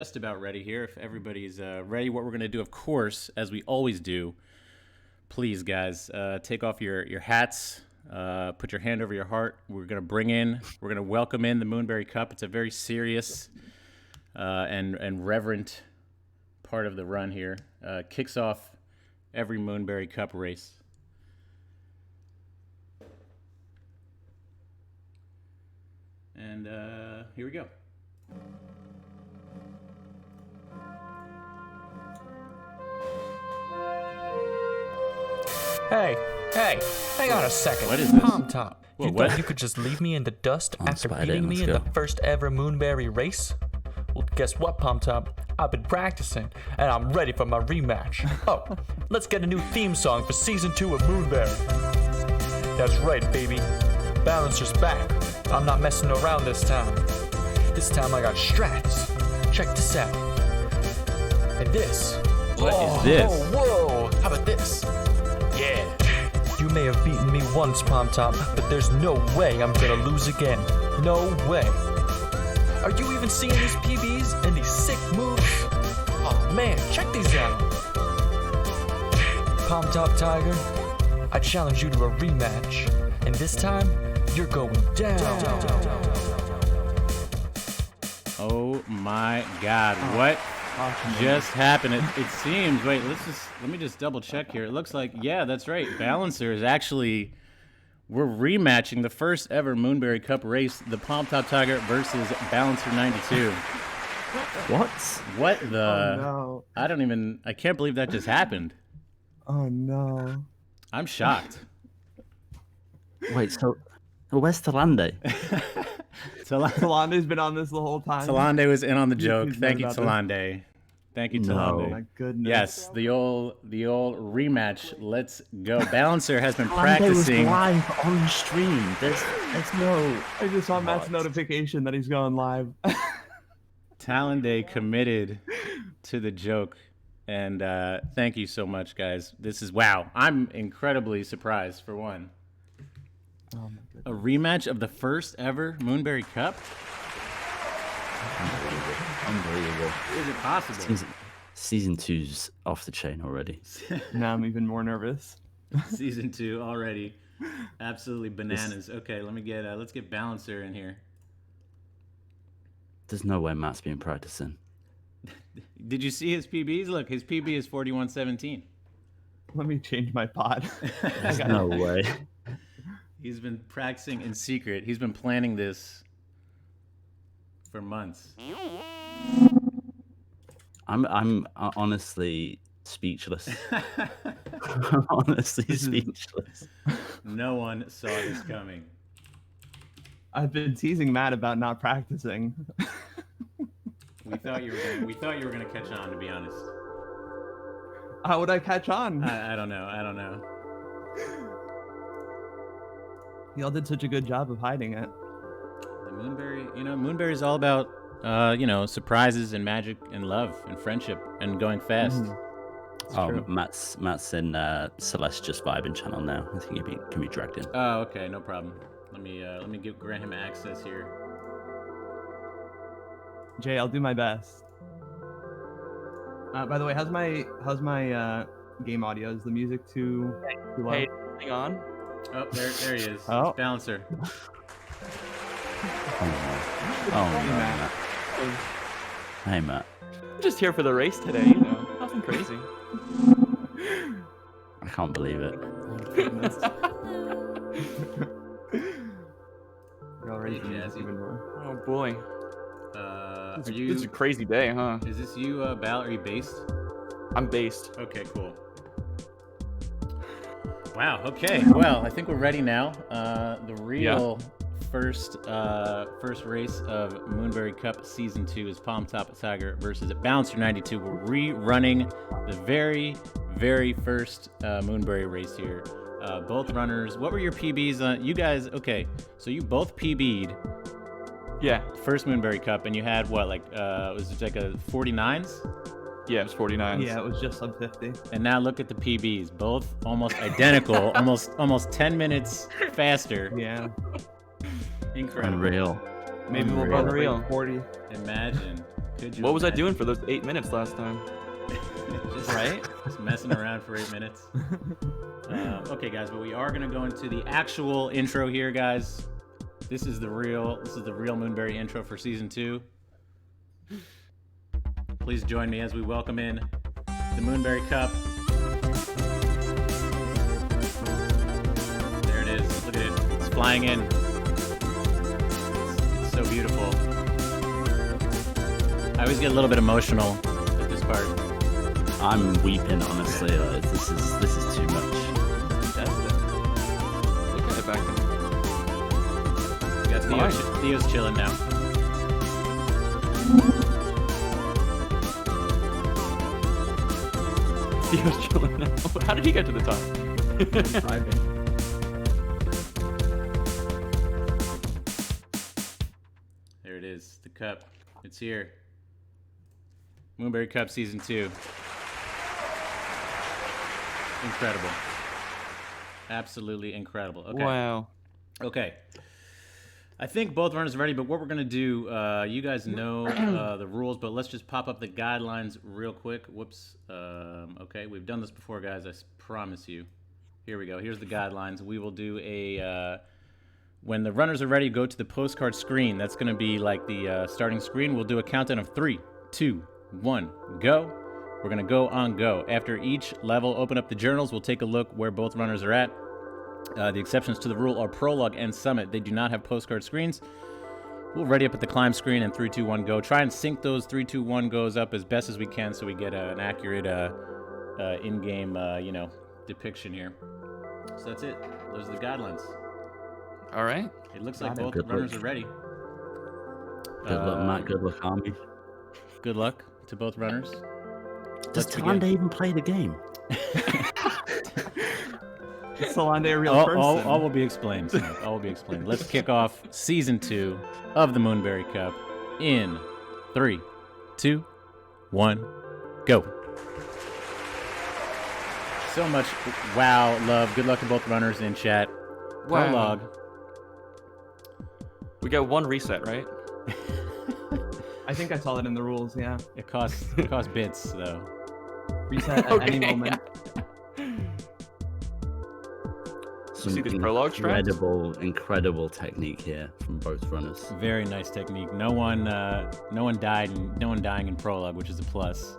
Just about ready here. If everybody's ready, what we're going to do, of course, as we always do, please, guys, take off your hats, put your hand over your heart. We're going to welcome in the Moonberry Cup. It's a very serious and reverent part of the run here. Kicks off every Moonberry Cup race. And here we go. Hey, hang on a second. What is this? Palm Top. Whoa, You what? thought you could just leave me in the dust after beating me in let's the go. first ever Moonberry race? Well, guess what, Palm Top? I've been practicing, and I'm ready for my rematch. Oh, let's get a new theme song for Season 2 of Moonberry. That's right, baby. Balancer's back. I'm not messing around this time. This time I got strats. Check this out. And this. What is this? Whoa, how about this? Yeah. You may have beaten me once, Palm Top, but there's no way I'm gonna lose again. No way. Are you even seeing these PBs and these sick moves? Oh man, check these out. Palm Top Tiger, I challenge you to a rematch. And this time, you're going down. Oh my God! What just happened? It seems. Wait, let me just double check here. It looks like, yeah, that's right. Balancer is actually. We're rematching the first ever Moonberry Cup race, the ThePalmtopTiger versus Balancer92. What? What the? Oh, no. I can't believe that just happened. Oh no. I'm shocked. Wait, so where's Talande? Talande's been on this the whole time. Talande was in on the joke. He's Thank you, mad about Talande. Thank you, No. Talande. Oh my goodness. Yes, the old rematch. Let's go. Balancer has been Talande was practicing. live on stream. There's no. I just saw Matt's What? notification that he's going live. Talande committed to the joke, and thank you so much, guys. This is wow. I'm incredibly surprised for one. Oh my goodness. A rematch of the first ever Moonberry Cup? Unbelievable. Is it possible? Season 2's off the chain already. Now I'm even more nervous. Season 2 already. Absolutely bananas. Okay, let's get Balancer in here. There's no way Matt's been practicing. Did you see his PBs? Look, his PB is 4117. Let me change my pod. There's no way. He's been practicing in secret. He's been planning this for months. I'm honestly speechless. I'm honestly speechless. No one saw this coming. I've been teasing Matt about not practicing. We thought you were gonna catch on, to be honest. How would I catch on? I don't know. Y'all did such a good job of hiding it. The Moonberry is all about surprises and magic and love and friendship and going fast. It's Oh, true. Matt's in Celeste Just Vibing channel now. I think he can be dragged in. Oh, okay, no problem. Let me grant him access here. Jay, I'll do my best. By the way, how's my game audio? Is the music too low? Hey, hang on. Oh, there he is. Oh. It's Balancer. Oh no, Matt. Hey, Matt. I'm just here for the race today, you know. Nothing crazy. I can't believe it. Goodness. You're already Hey, doing this Jazzy. even more. Oh boy. Are This is a you? crazy day, huh? Is this you, Bal? Are you based? I'm based. Okay, cool. Wow. Okay. Well, I think we're ready now. The real first race of Moonberry Cup Season 2 is ThePalmtopTiger versus Balancer92. We're rerunning the very, very first Moonberry race here. Both runners. What were your PBs? You guys. Okay. So you both PB'd Yeah. first Moonberry Cup, and you had what? Was it like a 49s? Yeah, it's 49. Yeah, it was just sub 50. And now look at the PBs, both almost identical, almost 10 minutes faster. Yeah. Incredible. Unreal. Maybe we'll Unreal. both Unreal. break 40. Imagine. Good job, What was I man. doing for those 8 minutes last time? Just messing around for 8 minutes. Okay, guys, but we are gonna go into the actual intro here, guys. This is the real Moonberry intro for season 2. Please join me as we welcome in the Moonberry Cup. There it is. Look at it. It's flying in. It's so beautiful. I always get a little bit emotional at this part. I'm weeping, honestly. This is too much. That's it. Look at it back there. We got Theo's chilling now. Theo's chilling now. How did he get to the top? Private. There it is. The cup. It's here. Moonberry Cup Season 2. Incredible. Absolutely incredible. Okay. Wow. Okay. I think both runners are ready, but what we're going to do, you guys know the rules, but let's just pop up the guidelines real quick. Whoops. Okay, we've done this before, guys. I promise you. Here we go. Here's the guidelines. We will do when the runners are ready, go to the postcard screen. That's going to be like the starting screen. We'll do a countdown of 3, 2, 1, go. We're going to go on go. After each level, open up the journals. We'll take a look where both runners are at. The exceptions to the rule are Prologue and Summit. They do not have postcard screens. We'll ready up at the climb screen and 3, 2, 1, go. Try and sync those 3, 2, 1 goes up as best as we can so we get an accurate in-game depiction here. So that's it. Those are the guidelines. All right. It looks like Got it. both Good runners luck. are ready. Good luck, Matt. Good luck, Army. Good luck to both runners. Does Let's begin. Talande even play the game? Is Solande a real person? All will be explained. Smoke. All will be explained. Let's kick off season 2 of the Moonberry Cup in 3, 2, 1, go. So much wow, love. Good luck to both runners in chat. Wow. Prologue. We got one reset, right? I think I saw that in the rules, yeah. It costs bits though. Reset at any moment. Some see these prologue strats? incredible technique here from both runners. Very nice technique. No one dying in prologue, which is a plus.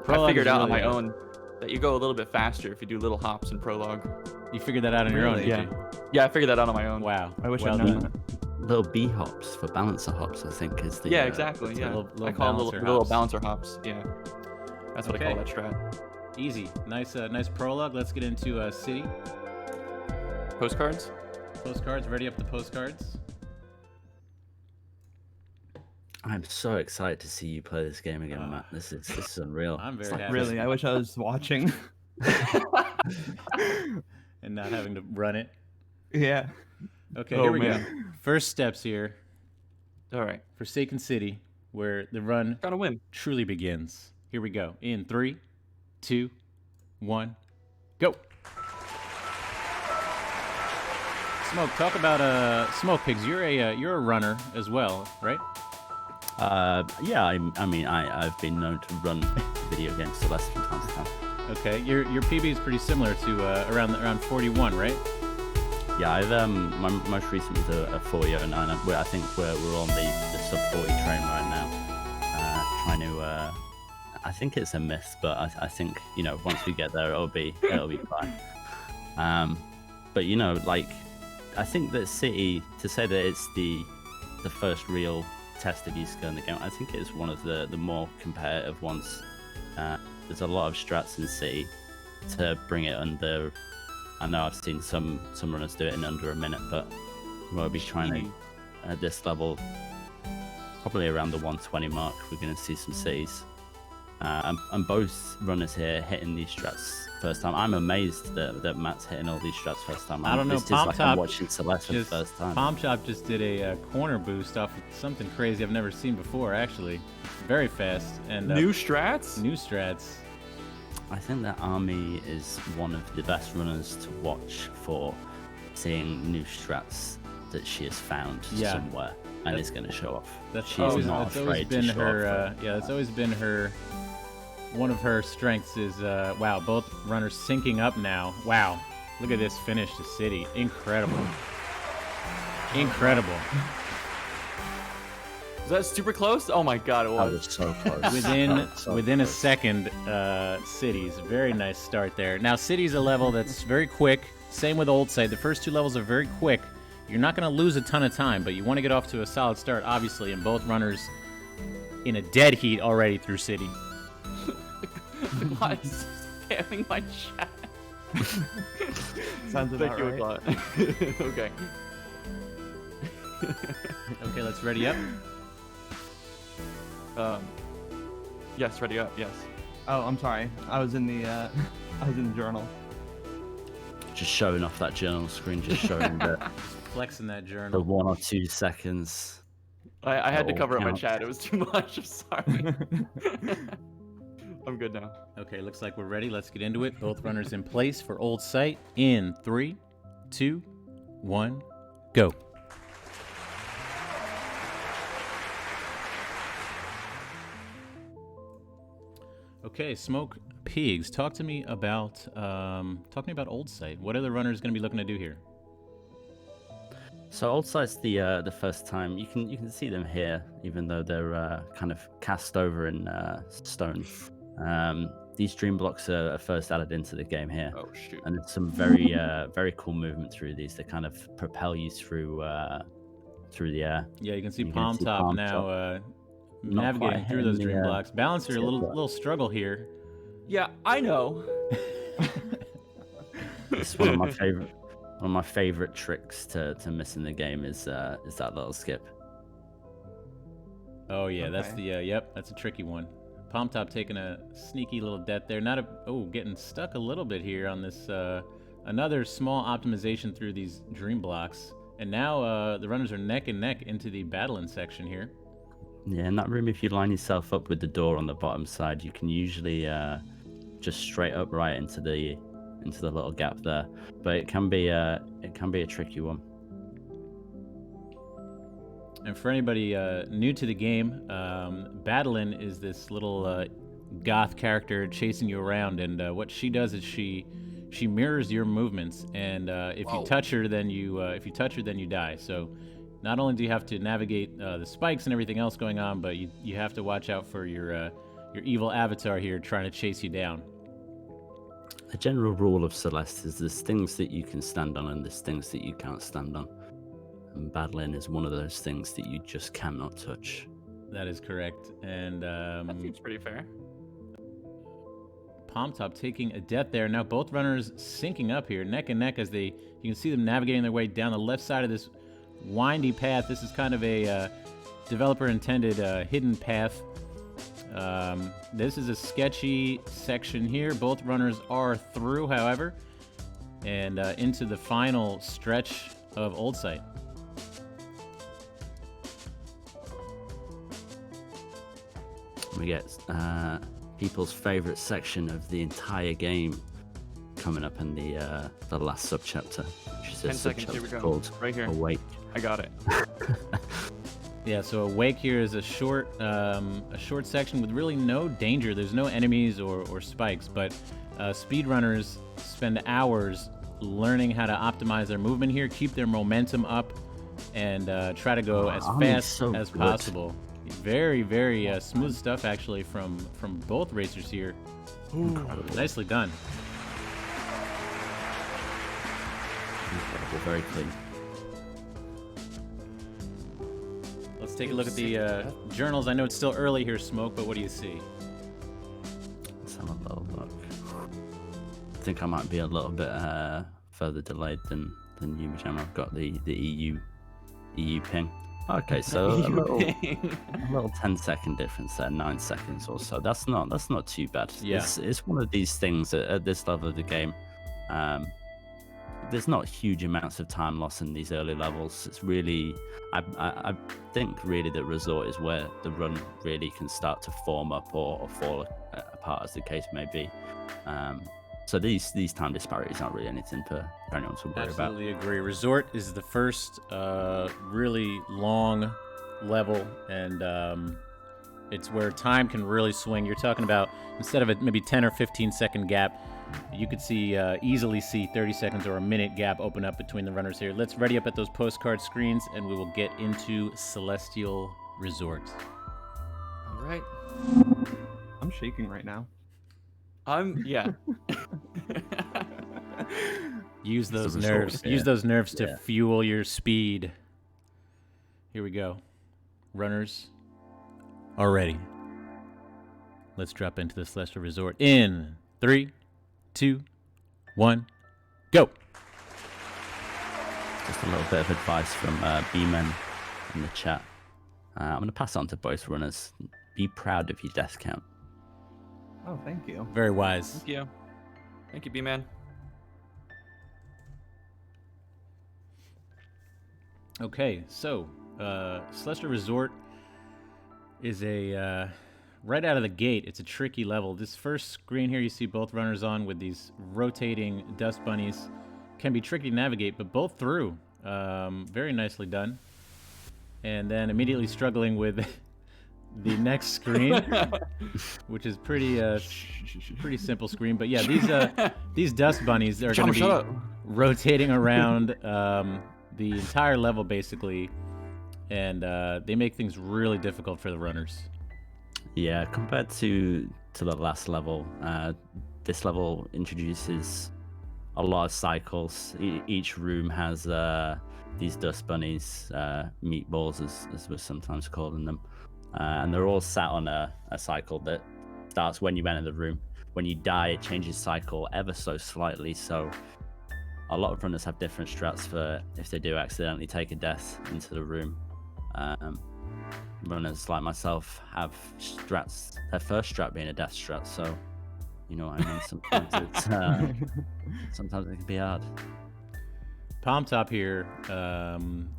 I figured is out on really my own that you go a little bit faster if you do little hops in prologue. You figured that out on your own, Really? did Yeah. you? Yeah, I figured that out on my own. Wow. I wish well I'd known done. that. Little B hops for balancer hops, I think, is the Yeah, exactly. Yeah, little I call them balancer little hops. balancer hops. Yeah, that's what I call that Okay. strat. Easy. Nice prologue. Let's get into city. Postcards. Postcards. Ready up the postcards. I'm so excited to see you play this game again, Matt. This is unreal. I'm It's very like happy. Really, I wish I was watching. And not having to run it. Yeah. Okay, Oh, here we go. man. First steps here. All right, Forsaken City, where the run gotta win. truly begins. Here we go. In 3, 2, 1, go. Smoke, talk about Smoke Pigs. You're a runner as well, right? Yeah, I mean, I've been known to run video games Celeste from time to time. Okay, your PB is pretty similar to around 41, right? Yeah, I've my most recent was a 4009. I think we're on the sub 40 train right now. Trying to, I think it's a myth, but I think once we get there, it'll be fine. But like, I think that City, to say that it's the first real test of skill in the game, I think it's one of the more competitive ones. There's a lot of strats in City to bring it under. I know I've seen some runners do it in under a minute, but we'll be trying to, at this level, probably around the 120 mark, we're going to see some cities. And both runners here hitting these strats first time. I'm amazed that Matt's hitting all these strats first time. I don't know, This is like I'm PalmTop watching Celeste for the first time. PalmTop just did a corner boost off of something crazy I've never seen before, actually. Very fast. And New strats. new strats. I think that Army is one of the best runners to watch for seeing new strats that she has found Yeah. somewhere. and is going to show off. That's She's always, not that's always afraid to been show her. off. Yeah, that's always been her. One of her strengths is wow. Both runners syncing up now. Wow, look at this finish to City. Incredible. Incredible. Is that super close? Oh my god, it That was. was so close. Within a second, Cities. Very nice start there. Now City's a level that's very quick. Same with Old Site. The first two levels are very quick. You're not going to lose a ton of time, but you want to get off to a solid start, obviously, and both runners in a dead heat already through City. Why is spamming my chat? Sounds about Thank you, right. Claude. Okay. Okay, let's ready up. Yes, ready up. Yes. Oh, I'm sorry. I was in the I was in the journal. Just showing off that journal screen, just showing the Flexing that the journal. 1 or 2 seconds. I had to all cover up my counts. chat. It was too much. I'm sorry. I'm good now. Okay, looks like we're ready. Let's get into it. Both runners in place for Old Site in 3, 2, 1, go. Okay, Smoke Pigs, talk to me about Old Site. What are the runners going to be looking to do here? So Old Site's the first time you can see them here, even though they're kind of cast over in stone. These dream blocks are first added into the game here, Oh shoot. and it's some very very cool movement through these. They kind of propel you through the air. Yeah, you can see You can see Palm Top Palm now Not navigating quite through those hitting the, dream blocks. Balancer, a tip block. little struggle here. Yeah, I know. It's one of my favorite tricks to miss in the game is that little skip. Oh yeah, that's Okay. the yep, that's a tricky one. Palm Top taking a sneaky little death there. Getting stuck a little bit here on this another small optimization through these dream blocks. And now the runners are neck and neck into the battling section here. Yeah, in that room, if you line yourself up with the door on the bottom side, you can usually just straight up right into the little gap there. But it can be a tricky one. And for anybody new to the game, Battling is this little goth character chasing you around, and what she does is she mirrors your movements, and if you touch her, then you die. So not only do you have to navigate the spikes and everything else going on, but you have to watch out for your evil avatar here trying to chase you down. The general rule of Celeste is there's things that you can stand on and there's things that you can't stand on. And battling is one of those things that you just cannot touch. That is correct. And That seems pretty fair. Palm Top taking a death there. Now both runners syncing up here, neck and neck, as you can see them navigating their way down the left side of this windy path. This is kind of a developer-intended hidden path. This is a sketchy section here. Both runners are through, however, and into the final stretch of Old Site. We get people's favorite section of the entire game coming up in the last subchapter, which is a 10 seconds, here we subchapter go. called Right here. Awake. I got it. Yeah, so Awake here is a short section with really no danger. There's no enemies or spikes, but speedrunners spend hours learning how to optimize their movement here, keep their momentum up, and try to go as fast so as good. possible. Very, very smooth stuff, actually, from both racers here. Incredible. Nicely done. Incredible. Very clean. Let's take a look at the journals. I know it's still early here, Smoke, but what do you see? Let's have a little look. I think I might be a little bit further delayed than you, Jam. I've got the EU ping. Okay, so a little 10-second difference there, 9 seconds or so. That's not too bad. Yeah. It's one of these things at this level of the game. There's not huge amounts of time loss in these early levels. It's really, I think really that Resort is where the run really can start to form up or fall apart, as the case may be. So these time disparities aren't really anything for anyone to worry about. Absolutely agree. Resort is the first really long level, and it's where time can really swing. You're talking about, instead of a maybe 10 or 15 second gap, you could easily see 30 seconds or a minute gap open up between the runners here. Let's ready up at those postcard screens, and we will get into Celestial Resort. All right. I'm shaking right now. Yeah. Use those the nerves. resort, yeah. Use those nerves to Yeah. fuel your speed. Here we go. Runners are ready. Let's drop into the Celestial Resort in 3, 2, 1, go. Just a little bit of advice from B-Men in the chat. I'm going to pass it on to both runners. Be proud of your death count. Oh, thank you. Very wise. Thank you. Thank you, B-Man. Okay, so Celestial Resort is right out of the gate, it's a tricky level. This first screen here you see both runners on with these rotating dust bunnies can be tricky to navigate, but both through. Very nicely done. And then immediately struggling with the next screen, which is pretty simple screen. But yeah, these dust bunnies are going to be rotating around the entire level basically, and they make things really difficult for the runners. Yeah, compared to the last level, this level introduces a lot of cycles. Each room has these dust bunnies, meatballs as we're sometimes calling them, and they're all sat on a cycle that starts when you enter the room. When you die, it changes cycle ever so slightly, so a lot of runners have different strats for if they do accidentally take a death into the room. Runners like myself have strats, their first strat being a death strat, so you know what I mean. Sometimes it can be hard. Palmtop here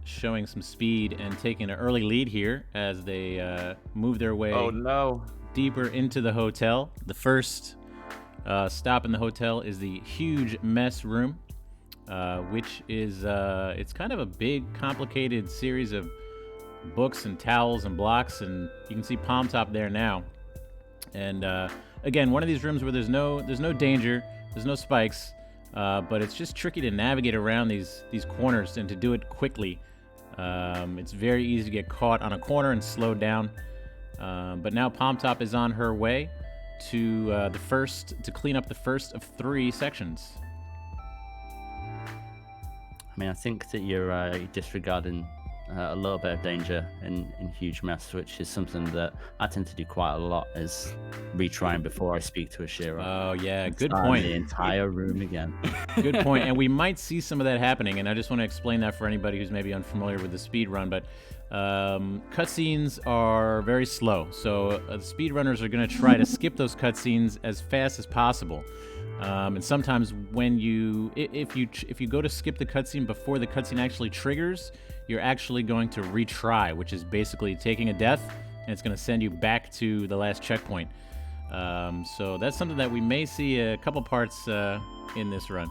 showing some speed and taking an early lead here as they move their way deeper into the hotel. The first stop in the hotel is the huge mess room, which is it's kind of a big, complicated series of books and towels and blocks, and you can see Palmtop there now. And again, one of these rooms where there's no danger, there's no spikes, but it's just tricky to navigate around these corners and to do it quickly. It's very easy to get caught on a corner and slowed down. But now Palmtop is on her way to clean up the first of 3 sections. I mean, I think that you're disregarding a little bit of danger in huge mess, which is something that I tend to do quite a lot, is retrying before I speak to a Shiro. Oh yeah, And good start point. The entire room again. Good point. And we might see some of that happening, and I just want to explain that for anybody who's maybe unfamiliar with the speed run. But cutscenes are very slow, so the speedrunners are going to try to skip those cutscenes as fast as possible. And sometimes when if you go to skip the cutscene before the cutscene actually triggers, you're actually going to retry, which is basically taking a death, and it's going to send you back to the last checkpoint. So that's something that we may see a couple parts in this run.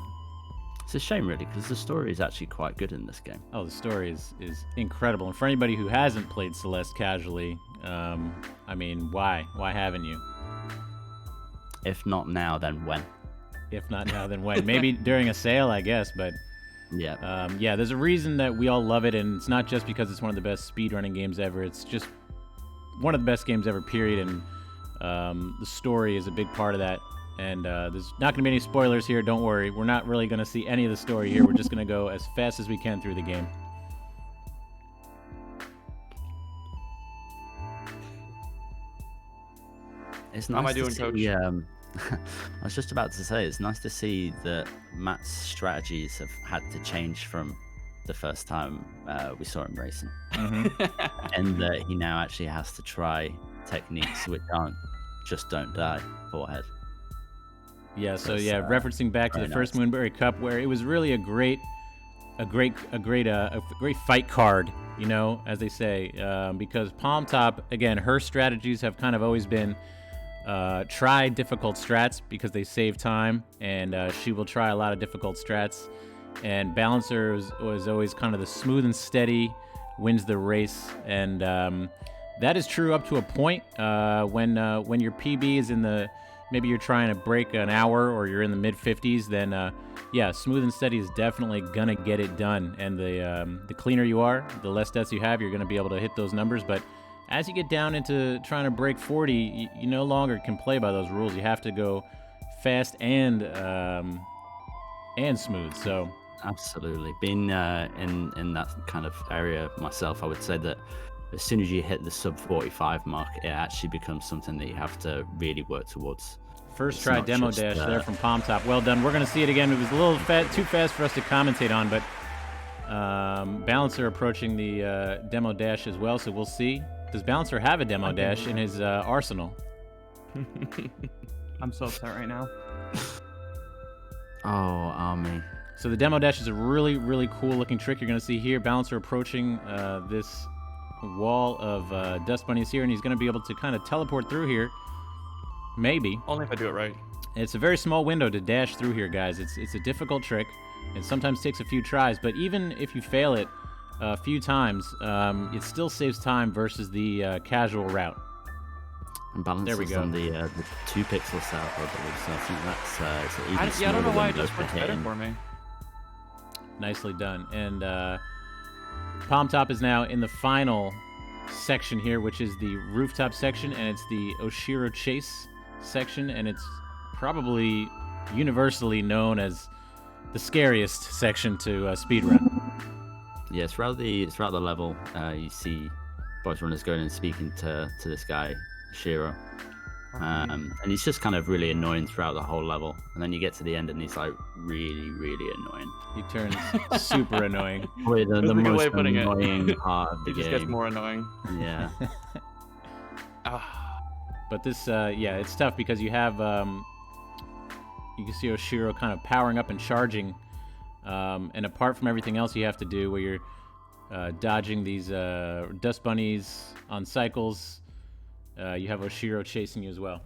It's a shame, really, because the story is actually quite good in this game. Oh, the story is incredible. And for anybody who hasn't played Celeste casually, I mean, why? Why haven't you? If not now, then when? If not now, then when? Maybe during a sale, I guess, but Yeah. yeah, there's a reason that we all love it, and it's not just because it's one of the best speedrunning games ever. It's just one of the best games ever, period, and the story is a big part of that. And there's not going to be any spoilers here, don't worry. We're not really going to see any of the story here. We're just going to go as fast as we can through the game. It's How am I nice to doing, see, Coach? I was just about to say, it's nice to see that Matt's strategies have had to change from the first time we saw him racing. And that he now actually has to try techniques which aren't just don't die forehead. Yeah, so That's, yeah, referencing back to the very first nice. Moonberry Cup, where it was really a great fight card, you know, as they say, because Palmtop, again, her strategies have kind of always been try difficult strats because they save time, and she will try a lot of difficult strats. And Balancer was always kind of the smooth and steady wins the race, and that is true up to a point. When your PB is in the, maybe you're trying to break an hour or you're in the mid 50s, then yeah, smooth and steady is definitely gonna get it done. And the cleaner you are, the less deaths you have, you're gonna be able to hit those numbers. But as you get down into trying to break 40, you no longer can play by those rules. You have to go fast and smooth. So Absolutely. Being in that kind of area myself, I would say that as soon as you hit the sub 45 mark, it actually becomes something that you have to really work towards. first It's try not demo just, dash there from PalmTop. Well done. We're going to see it again. It was a little too fast for us to commentate on, but Balancer approaching the demo dash as well, so we'll see. Does Balancer have a demo dash in his arsenal? I'm so upset right now. Oh, Army. So the demo dash is a really, really cool looking trick you're going to see here. Balancer approaching this wall of dust bunnies here, and he's going to be able to kind of teleport through here. Maybe. Only if I do it right. It's a very small window to dash through here, guys. It's a difficult trick. It sometimes takes a few tries, but even if you fail it a few times, it still saves time versus the casual route. And Balancer's There we go. on the 2 pixel setup, I believe, so I think that's it's an even I don't know smaller why it window just for works better hitting. for me. Nicely done. And PalmTop is now in the final section here, which is the rooftop section, and it's the Oshiro Chase section, and it's probably universally known as the scariest section to speedrun. Yeah, throughout the level, you see both runners going and speaking to this guy, Shiro. And he's just kind of really annoying throughout the whole level. And then you get to the end and he's like really, really annoying. He turns super annoying. Probably the That's a good way most of putting it. annoying part of the It just game. gets more annoying. Yeah. Ah, But this, yeah, it's tough because you have, you can see Oshiro kind of powering up and charging. And apart from everything else you have to do, where you're dodging these dust bunnies on cycles, you have Oshiro chasing you as well.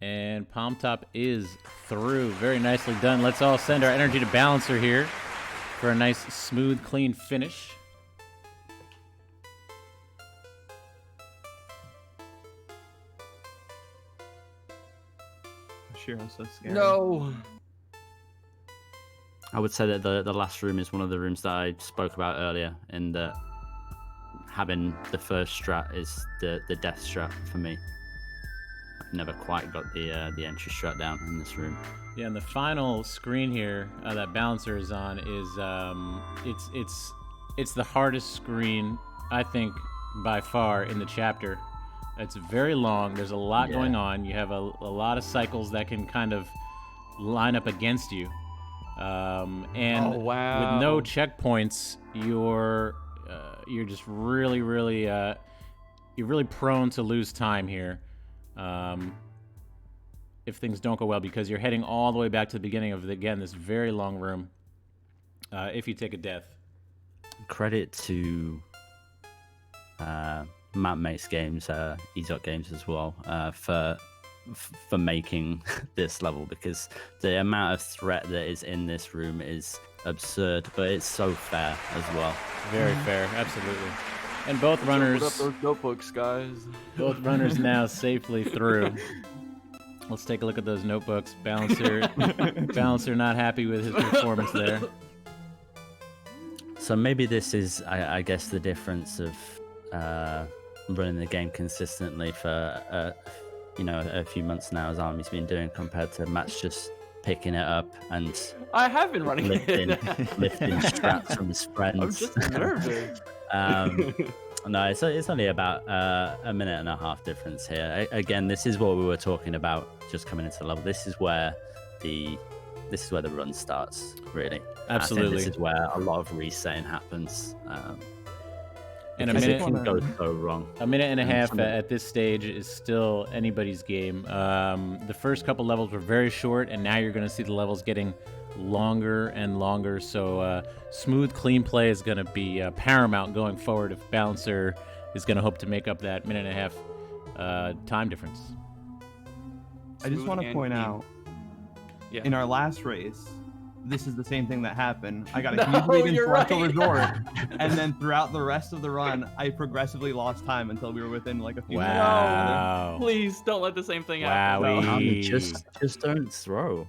And PalmTop is through. Very nicely done. Let's all send our energy to Balancer here for a nice, smooth, clean finish. Shiro's so scary. no. I would say that the last room is one of the rooms that I spoke about earlier, in that having the first strat is the death strat for me. I've never quite got the entry strat down in this room. Yeah, and the final screen here that Balancer is on is it's the hardest screen, I think, by far in the chapter. It's very long. There's a lot Yeah. going on. You have a lot of cycles that can kind of line up against you. And Oh, wow. with no checkpoints, you're just really, really you're really prone to lose time here. If things don't go well, because you're heading all the way back to the beginning of, again, this very long room, if you take a death. Credit to Matt Mates Games, Ezot Games as well, for making this level, because the amount of threat that is in this room is absurd, but it's so fair as well. Very fair, absolutely. And both runners, Put up those notebooks, guys. both runners now safely through. Let's take a look at those notebooks. Balancer not happy with his performance there. So maybe this is, I guess, the difference of running the game consistently for a few months now, as Army's been doing, compared to Matt's just picking it up and I have been running lifting it. strats from his friends. I'm just nervous. No, it's only about a minute and a half difference here. Again, this is what we were talking about just coming into the level. This is where the run starts, really. Absolutely. I think this is where a lot of resetting happens. And because a it can minute, go so wrong. a minute and a half at this stage is still anybody's game. The first couple levels were very short, and now you're going to see the levels getting longer and longer. So smooth, clean play is going to be paramount going forward if Balancer is going to hope to make up that minute and a half time difference. I just Smooth want to and point clean. out Yeah. in our last race, this is the same thing that happened. I got a No, huge lead in you're Parental right. Resort, and then throughout the rest of the run, I progressively lost time until we were within like a few minutes of each other. Wow. Please don't let the same thing happen. Wowie. Just don't throw.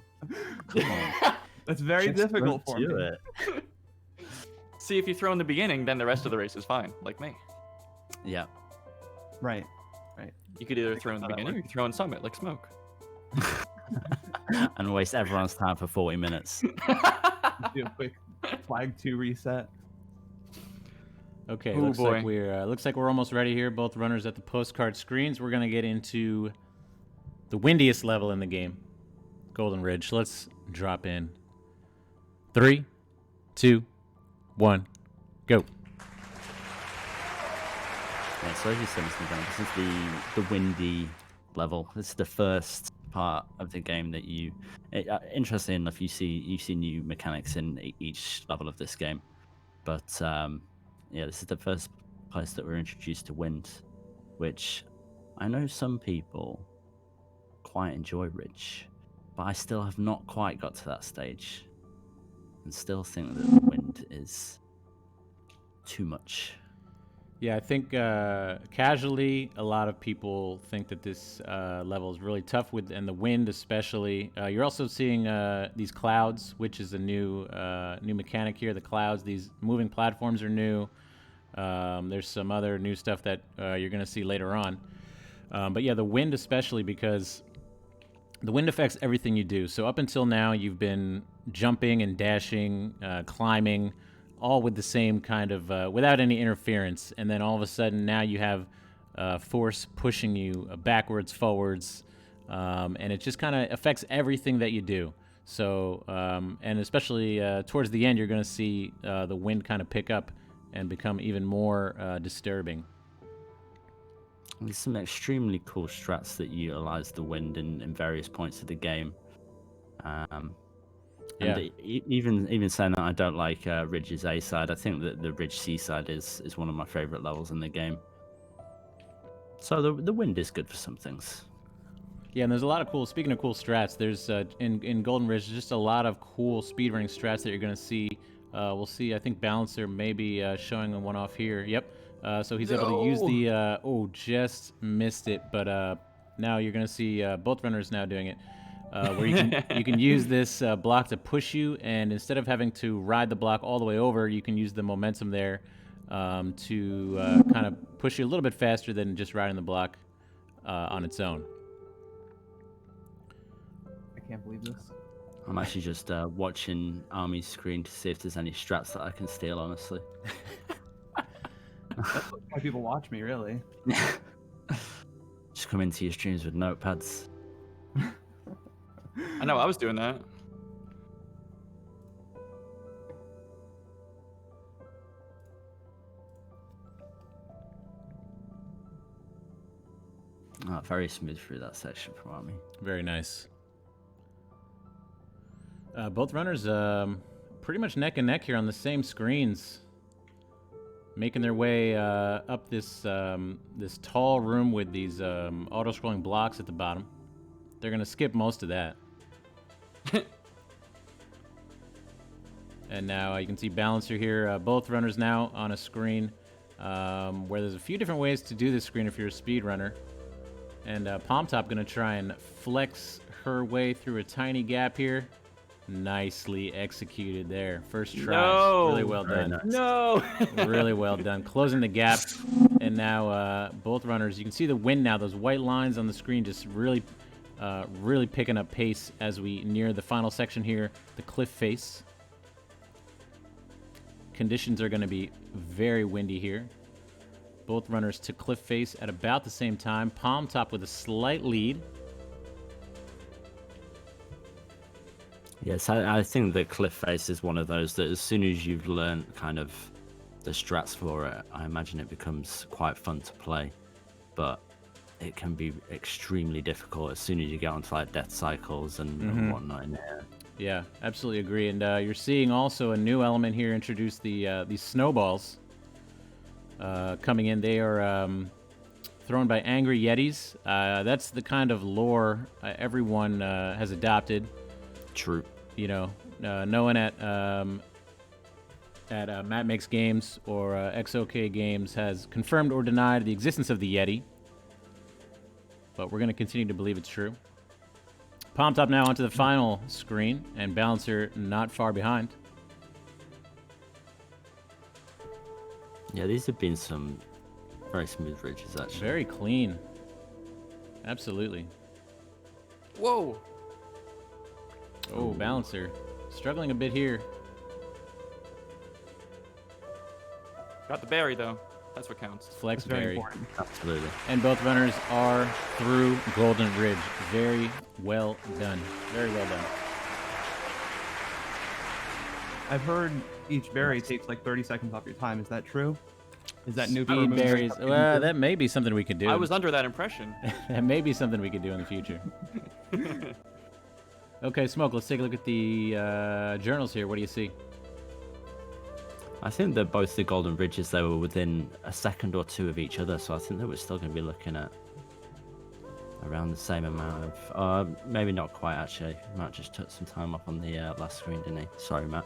Come on. That's very Just difficult don't for do me. it. See, if you throw in the beginning, then the rest of the race is fine, like me. Yeah. Right. You could either throw in the how that beginning or you could throw in Summit, like Smoke. And waste everyone's time for 40 minutes. Let's do a quick flag 2 reset. Okay, Ooh, boy. looks like we're almost ready here. Both runners at the postcard screens. We're gonna get into the windiest level in the game, Golden Ridge. Let's drop in. 3, 2, 1, go. Yeah, so as you said, Mr. McDonald, this is the windy level. This is the first part of the game that you. Interesting enough, you see new mechanics in each level of this game, but yeah, this is the first place that we're introduced to wind, which I know some people quite enjoy Ridge, but I still have not quite got to that stage, and still think that the wind is too much. Yeah, I think casually, a lot of people think that this level is really tough and the wind especially. You're also seeing these clouds, which is a new mechanic here. The clouds, these moving platforms are new. There's some other new stuff that you're going to see later on. But yeah, the wind especially, because the wind affects everything you do. So up until now, you've been jumping and dashing, climbing, all with the same kind of, without any interference. And then all of a sudden now you have force pushing you backwards, forwards, and it just kind of affects everything that you do. So, and especially towards the end, you're going to see the wind kind of pick up and become even more disturbing. There's some extremely cool strats that utilize the wind in various points of the game. Yeah. And even saying that I don't like Ridge's A side, I think that the Ridge C side is one of my favorite levels in the game. So the wind is good for some things. Yeah, and there's a lot of cool, speaking of cool strats, there's in Golden Ridge, just a lot of cool speedrunning strats that you're going to see. We'll see, I think Balancer may be showing one off here. Yep. So he's able to use the, just missed it, but now you're going to see both runners now doing it. Where you can use this block to push you, and instead of having to ride the block all the way over, you can use the momentum there to kind of push you a little bit faster than just riding the block on its own. I can't believe this. I'm actually just watching Army's screen to see if there's any strats that I can steal, honestly. That's why people watch me, really. Just come into your streams with notepads. I know, I was doing that. Oh, very smooth through that section from Army. Very nice. Both runners pretty much neck and neck here on the same screens, making their way up this this tall room with these auto-scrolling blocks at the bottom. They're going to skip most of that. And now you can see Balancer here. Both runners now on a screen where there's a few different ways to do this screen if you're a speedrunner. And Palmtop going to try and flex her way through a tiny gap here. Nicely executed there. First try. No. Really well done. Nice. No! Really well done. Closing the gap. And now both runners, you can see the wind now. Those white lines on the screen just really picking up pace as we near the final section here, the cliff face. Conditions are going to be very windy here. Both runners to cliff face at about the same time. Palmtop with a slight lead. Yes, I think the cliff face is one of those that as soon as you've learned kind of the strats for it, I imagine it becomes quite fun to play. But it can be extremely difficult as soon as you get onto like death cycles and whatnot in there. Yeah, absolutely agree. And you're seeing also a new element here introduce these snowballs coming in. They are thrown by angry yetis. That's the kind of lore everyone has adopted. True. You know, no one at Matt Makes Games or XOK Games has confirmed or denied the existence of the Yeti. But we're going to continue to believe it's true. Palm Top now onto the final screen, and Balancer not far behind. Yeah, these have been some very smooth ridges, actually. Very clean. Absolutely. Whoa. Oh, Balancer. Struggling a bit here. Got the berry, though. That's what counts. Flex That's very berry. important. Absolutely. And both runners are through Golden Ridge. Very well done. Very well done. I've heard each berry takes like 30 seconds off your time. Is that true? Is that new for Speed Moonberry berries. updated Well, too? that may be something we could do. I was under that impression. That may be something we could do in the future. Okay, Smoke, let's take a look at the journals here. What do you see? I think that both the Golden Ridges, they were within a second or two of each other, so I think that we're still going to be looking at around the same amount of... maybe not quite, actually. Matt just took some time off on the last screen, didn't he? Sorry, Matt.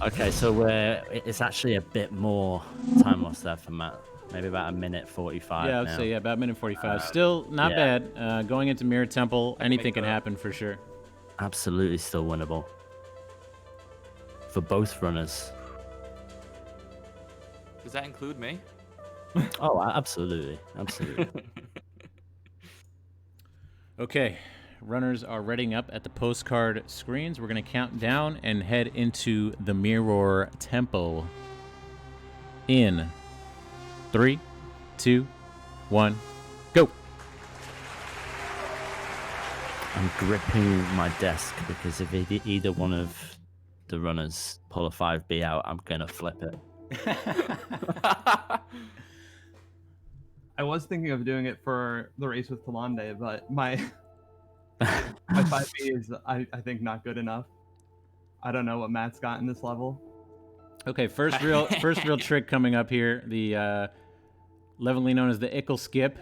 Okay, so it's actually a bit more time loss there for Matt. Maybe about 1:45 Yeah, I'd now. say about 1:45. Still not yeah. bad. Going into Mirror Temple, anything make can that up. happen for sure. Absolutely still winnable. For both runners. Does that include me? Oh, absolutely. Absolutely. Okay, runners are readying up at the postcard screens. We're going to count down and head into the Mirror Temple. In 3, 2, 1, go. I'm gripping my desk because if either one of the runners pull a 5B out, I'm going to flip it. I was thinking of doing it for the race with Talande, but my 5B is I think not good enough. I don't know what Matt's got in this level. Okay, first real trick coming up here. The lovingly known as the Ickle Skip.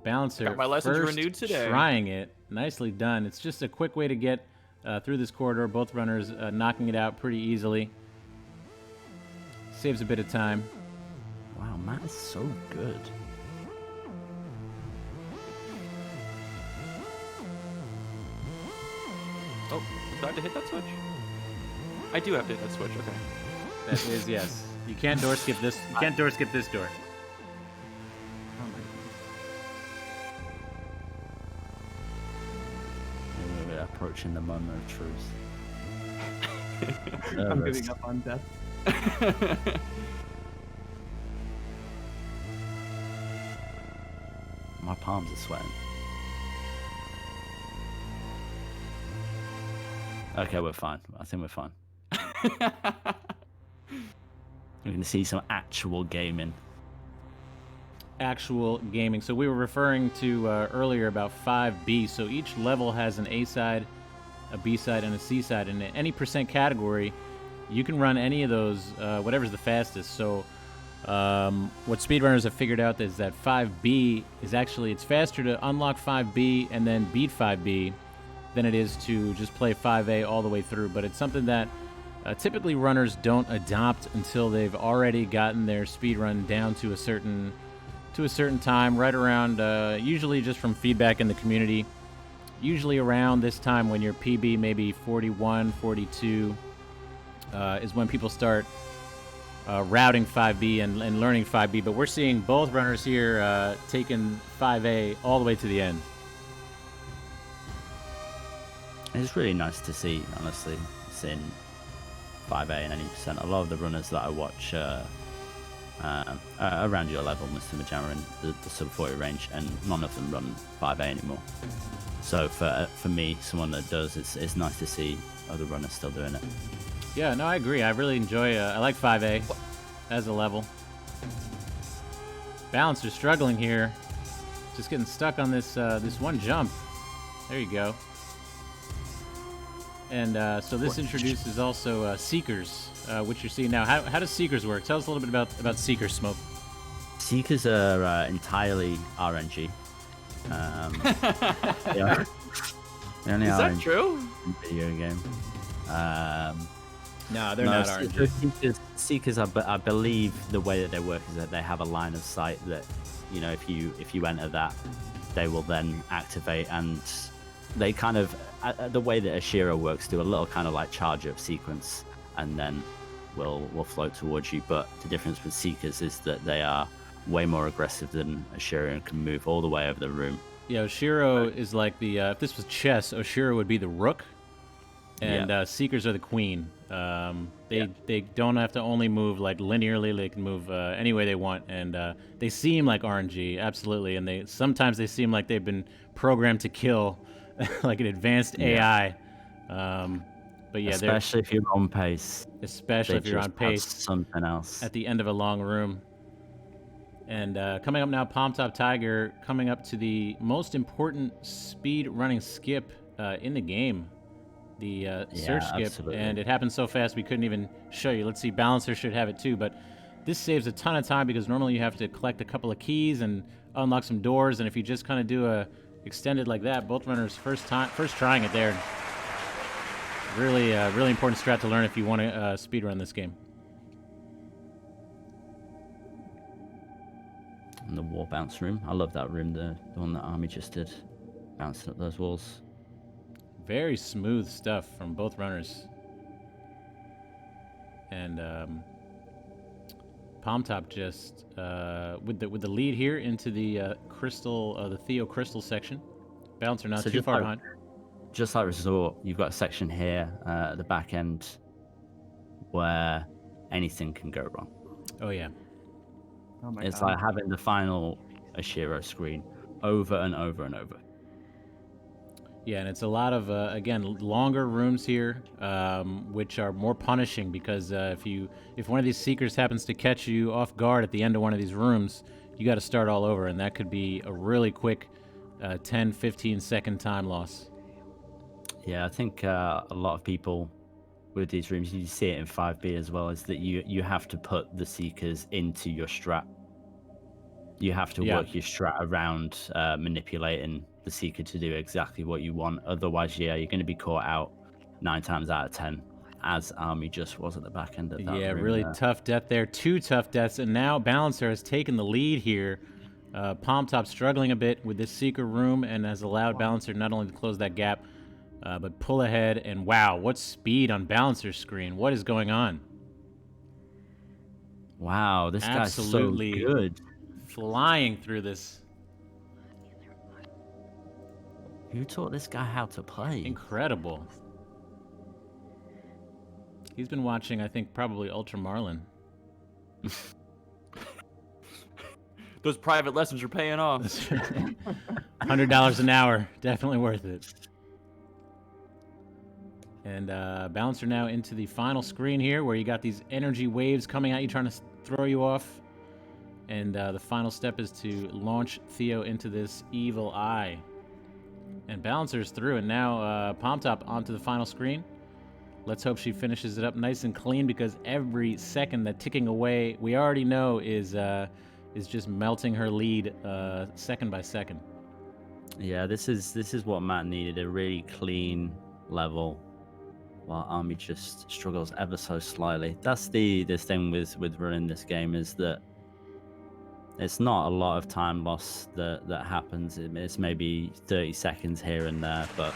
Balancer. Got my lessons first renewed today. Trying it. Nicely done. It's just a quick way to get through this corridor. Both runners knocking it out pretty easily. Saves a bit of time. Wow, Matt is so good. Oh, do I have to hit that switch? I do have to hit that switch, okay. That is, yes. You can't door skip this. You can't door skip this door. Oh my We're approaching the moment of truth. God. I'm giving up on death. My palms are sweating. Okay, we're fine. I think we're fine. We're going to see some actual gaming. Actual gaming. So we were referring to earlier about 5B. So each level has an A side, a B side, and a C side. And in any percent category, you can run any of those, whatever's the fastest. So what speedrunners have figured out is that 5B is actually, it's faster to unlock 5B and then beat 5B than it is to just play 5A all the way through. But it's something that typically runners don't adopt until they've already gotten their speed run down to a certain time, right around, usually just from feedback in the community, usually around this time when your PB maybe 41, 42, is when people start routing 5B and learning 5B. But we're seeing both runners here taking 5A all the way to the end. It's really nice to see, honestly, seeing 5A and any percent. A lot of the runners that I watch around your level, Mr. Majama, in the sub 40 range, and none of them run 5A anymore. So for me, someone that does, it's nice to see other runners still doing it. Yeah, no, I agree. I really enjoy. I like 5A as a level. Balancer struggling here, just getting stuck on this this one jump. There you go. And so this introduces also Seekers, which you're seeing now. How does Seekers work? Tell us a little bit about Seekers, Smoke. Seekers are entirely RNG. They only Is are that in true? video game. No, they're not RNG. Seekers, I believe the way that they work is that they have a line of sight that, you know, if you enter that, they will then activate, and they kind of the way that Ashira works, do a little kind of like charge up sequence, and then will float towards you. But the difference with Seekers is that they are way more aggressive than Ashira and can move all the way over the room. Yeah, Oshiro is like the if this was chess, Oshiro would be the rook, and Seekers are the queen. They don't have to only move like linearly; they can move any way they want, and they seem like RNG, absolutely. And sometimes they seem like they've been programmed to kill, like an advanced AI. But yeah, especially if you're on pace. Especially if you're on pace. Something else at the end of a long room. And coming up now, PalmtopTiger coming up to the most important speed running skip in the game, the search skip. Absolutely. And it happened so fast we couldn't even show you. Let's see, Balancer should have it too, but this saves a ton of time because normally you have to collect a couple of keys and unlock some doors, and if you just kind of do a extended like that, both runners first trying it there. Really, really important strat to learn if you want to speed run this game. And the wall bounce room. I love that room, the one that Army just did, bouncing up those walls. Very smooth stuff from both runners. And Palmtop just with the lead here into the crystal, the Theo crystal section. Balancer not too far behind. Just like Resort, you've got a section here at the back end where anything can go wrong. Oh yeah. Oh my It's God. like having the final Ashiro screen over and over and over. Yeah, and it's a lot of again longer rooms here, which are more punishing because if one of these seekers happens to catch you off guard at the end of one of these rooms, you got to start all over, and that could be a really quick 10-15 second time loss. Yeah, I think a lot of people with these rooms, you see it in 5B as well, is that you have to put the seekers into your strat. You have to work your strat around manipulating the seeker to do exactly what you want. Otherwise, you're going to be caught out 9 times out of 10, as Army just was at the back end of that room really there. tough death there. 2 tough deaths, and now Balancer has taken the lead here. Palmtop struggling a bit with this seeker room and has allowed Balancer not only to close that gap, but pull ahead. And wow, what speed on Balancer's screen. What is going on? Wow, this Absolutely guy's so good. Flying through this. Who taught this guy how to play? Incredible. He's been watching, I think, probably Ultra Marlin. Those private lessons are paying off. $100 an hour. Definitely worth it. And Balancer now into the final screen here where you got these energy waves coming at you trying to throw you off. And the final step is to launch Theo into this evil eye. And Balancer's through, and now Palmtop onto the final screen. Let's hope she finishes it up nice and clean because every second that ticking away, we already know is just melting her lead second by second. Yeah, this is what Matt needed, a really clean level, while Army just struggles ever so slightly. That's the thing with running this game, is that it's not a lot of time loss that happens. It's maybe 30 seconds here and there, but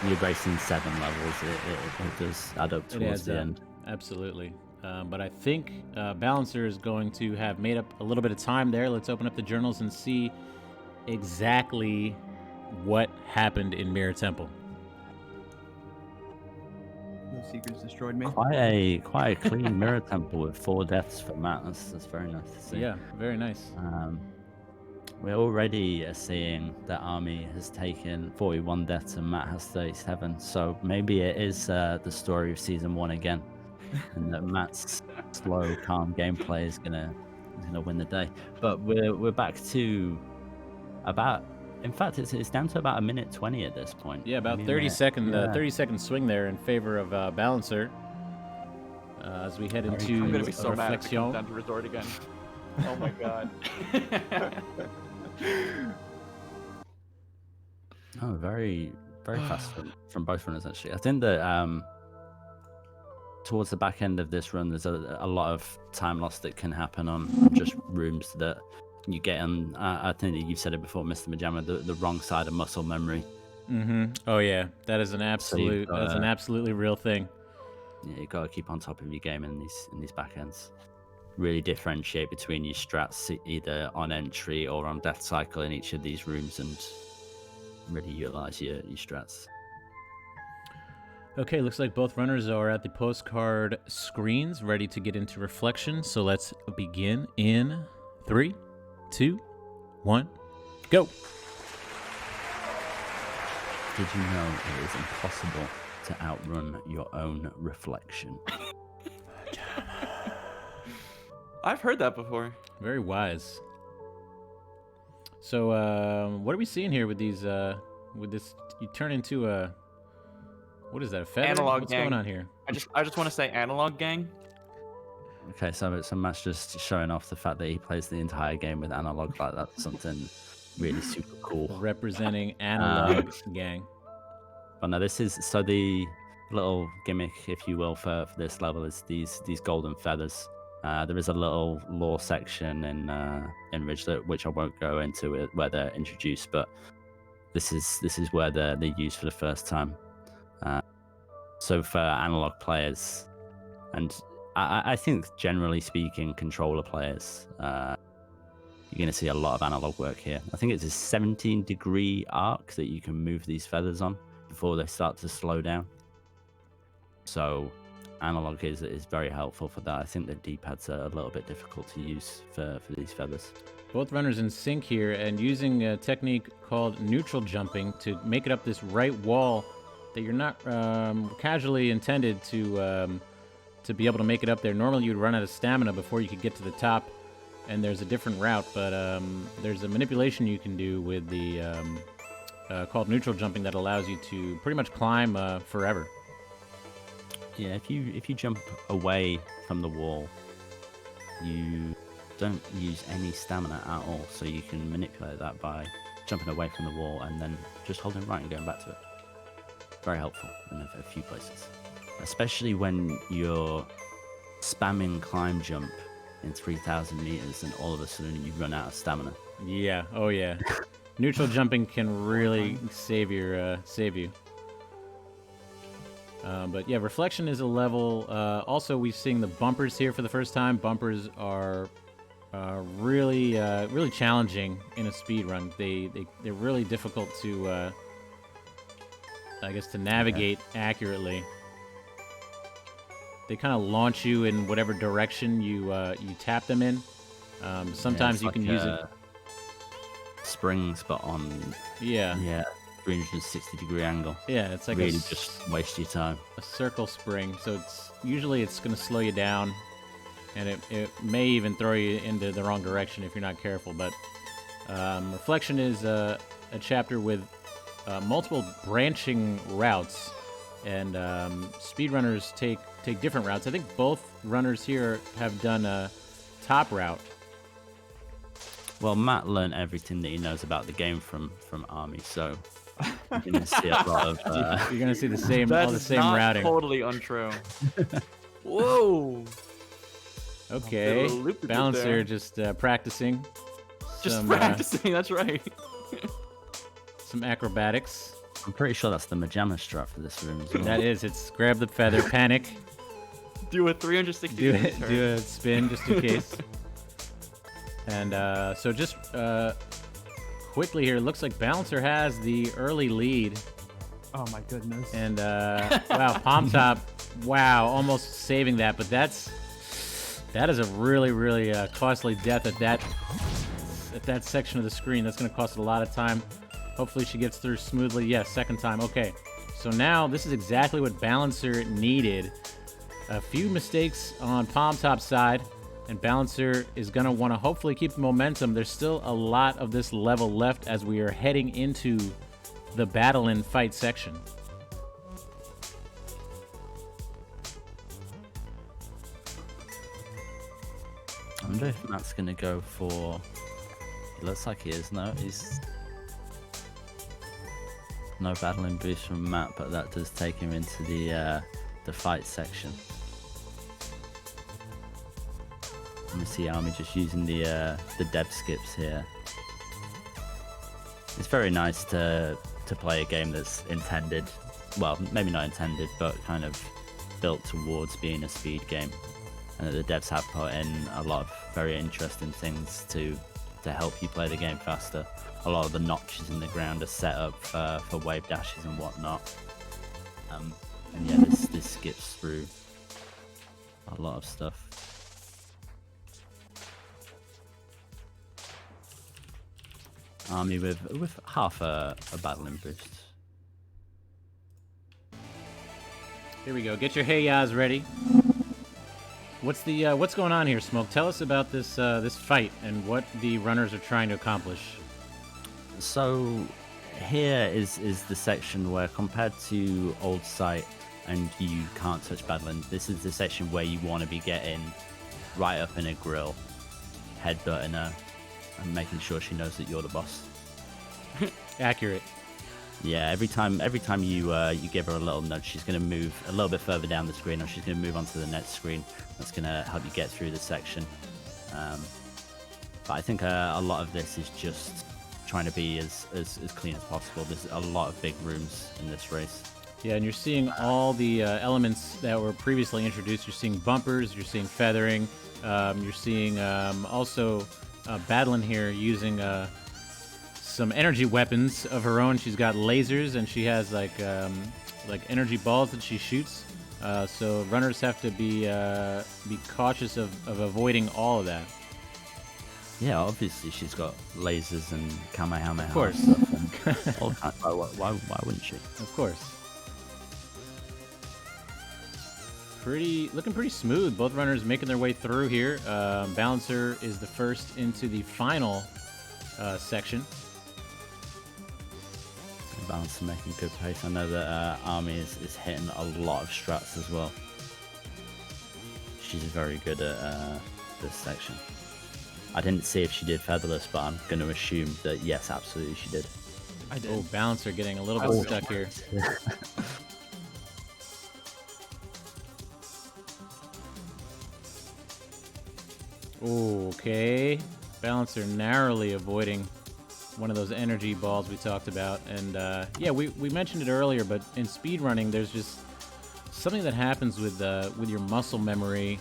you're racing 7 levels. It does add up towards the end. Absolutely. But I think Balancer is going to have made up a little bit of time there. Let's open up the journals and see exactly what happened in Mirror Temple. The Seekers destroyed me. Quite a clean Mirror Temple with 4 deaths for Matt. That's very nice to see. Yeah, very nice. We're already seeing that Army has taken 41 deaths and Matt has 37. So maybe it is the story of season 1 again, and that Matt's slow, calm gameplay is gonna win the day. But we're back to about. In fact, it's down to about 1:20 at this point. Yeah, about 30 second swing there in favor of Balancer. As we head into I'm gonna be so mad if it Reflexion. comes down to Resort again. Oh my God. Oh, very, very fast from both runners, actually. I think that towards the back end of this run, there's a lot of time loss that can happen on just rooms that you get on. I think that you've said it before, Mr. Majama, the wrong side of muscle memory. Oh yeah, that is an absolute. That's an absolutely real thing. Yeah, you got to keep on top of your game in these back ends. Really differentiate between your strats, either on entry or on death cycle in each of these rooms, and really utilize your strats. Okay, looks like both runners are at the postcard screens, ready to get into reflection. So let's begin in 3, 2, 1, go. Did you know it is impossible to outrun your own reflection? I've heard that before. Very wise. So, what are we seeing here with these? With this, you turn into a. What is that? A feather? Analog What's gang. going on here? I just want to say analog gang. Okay, so Matt's just showing off the fact that he plays the entire game with analog. Like that's something really super cool. Representing analog gang. But no, this is so the little gimmick, if you will, for this level is these golden feathers. There is a little lore section in Ridgelet, which I won't go into it, where they're introduced, but this is where they're used for the first time. So for analog players, and I think generally speaking, controller players, you're going to see a lot of analog work here. I think it's a 17-degree arc that you can move these feathers on before they start to slow down. So analog is very helpful for that. I think the D-pads are a little bit difficult to use for these feathers. Both runners in sync here and using a technique called neutral jumping to make it up this right wall that you're not casually intended to be able to make it up there. Normally you'd run out of stamina before you could get to the top, and there's a different route, but there's a manipulation you can do with the called neutral jumping that allows you to pretty much climb forever. Yeah, if you jump away from the wall, you don't use any stamina at all, so you can manipulate that by jumping away from the wall and then just holding right and going back to it. Very helpful in a few places, especially when you're spamming climb jump in 3,000 meters and all of a sudden you run out of stamina. Yeah, oh yeah. Neutral jumping can really save you. But yeah, reflection is a level. Also, we're seeing the bumpers here for the first time. Bumpers are really challenging in a speed run. They're really difficult to, I guess, to navigate accurately. They kind of launch you in whatever direction you tap them in. Sometimes you can use it. Springs, but on 360-degree angle. Yeah, it's like really just waste your time. A circle spring. So it's going to slow you down, and it may even throw you into the wrong direction if you're not careful. But reflection is a chapter with multiple branching routes, and speedrunners take different routes. I think both runners here have done a top route. Well, Matt learned everything that he knows about the game from Army, so you're going to see a lot of. You're going to see the same That's all the same not routing. Totally untrue. Whoa. Okay, loop-de-loop Balancer there. just practicing. Just practicing. That's right. Some acrobatics. I'm pretty sure that's the Majama strat for this room as well. That is, it's grab the feather, panic, Do a 360 do degree turn. a spin just in case. And so just quickly here, looks like Balancer has the early lead. Oh my goodness. And wow, Palm Top, wow, almost saving that, but that is a really costly death at that section of the screen. That's going to cost a lot of time. Hopefully she gets through smoothly. Yes, second time. Okay, so now this is exactly what Balancer needed. A few mistakes on Palm Top's side, and Balancer is going to want to hopefully keep the momentum. There's still a lot of this level left as we are heading into the battle and fight section. I wonder if Matt's going to go for... It looks like he is. No, he's... No battling boost from Matt, but that does take him into the fight section. Let me see Army just using the dev skips here. It's very nice to play a game that's intended, well, maybe not intended, but kind of built towards being a speed game. And the devs have put in a lot of very interesting things to help you play the game faster. A lot of the notches in the ground are set up for wave dashes and whatnot. And yeah, this skips through a lot of stuff. Army with half a battling boost. Here we go. Get your hey yas ready. What's going on here, Smoke? Tell us about this this fight and what the runners are trying to accomplish. So here is the section where, compared to Old Sight and You Can't Touch Battling, this is the section where you want to be getting right up in a grill, headbutting her, and making sure she knows that you're the boss. Accurate. Yeah, every time you give her a little nudge, she's going to move a little bit further down the screen, or she's going to move onto the next screen. That's going to help you get through the section. But I think a lot of this is just trying to be as clean as possible. There's a lot of big rooms in this race. Yeah, and you're seeing all the elements that were previously introduced. You're seeing bumpers, you're seeing feathering, you're seeing also Battling here using some energy weapons of her own. She's got lasers, and she has like energy balls that she shoots. So runners have to be cautious of avoiding all of that. Yeah, obviously she's got lasers and Kamehameha. Of course. Stuff and all kinds. Why wouldn't she? Of course. Looking pretty smooth. Both runners making their way through here. Balancer is the first into the final section. Balancer making good pace. I know that Army is hitting a lot of strats as well. She's very good at this section. I didn't see if she did featherless, but I'm going to assume that yes, absolutely she did. I did. Oh, Balancer getting a little bit stuck here. Okay. Balancer narrowly avoiding one of those energy balls we talked about. And yeah, we mentioned it earlier, but in speedrunning, there's just something that happens with your muscle memory,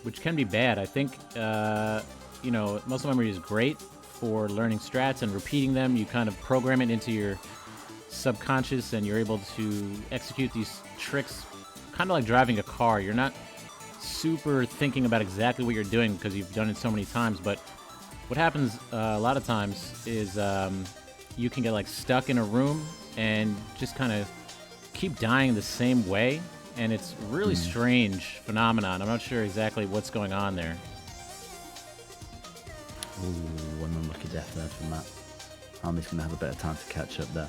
which can be bad. I think, muscle memory is great for learning strats and repeating them. You kind of program it into your subconscious, and you're able to execute these tricks kind of like driving a car. You're not super thinking about exactly what you're doing because you've done it so many times, but what happens a lot of times is you can get like stuck in a room and just kind of keep dying the same way, and it's really strange phenomenon. I'm not sure exactly what's going on there. Ooh, one unlucky death there from that. Army's going to have a bit of time to catch up there.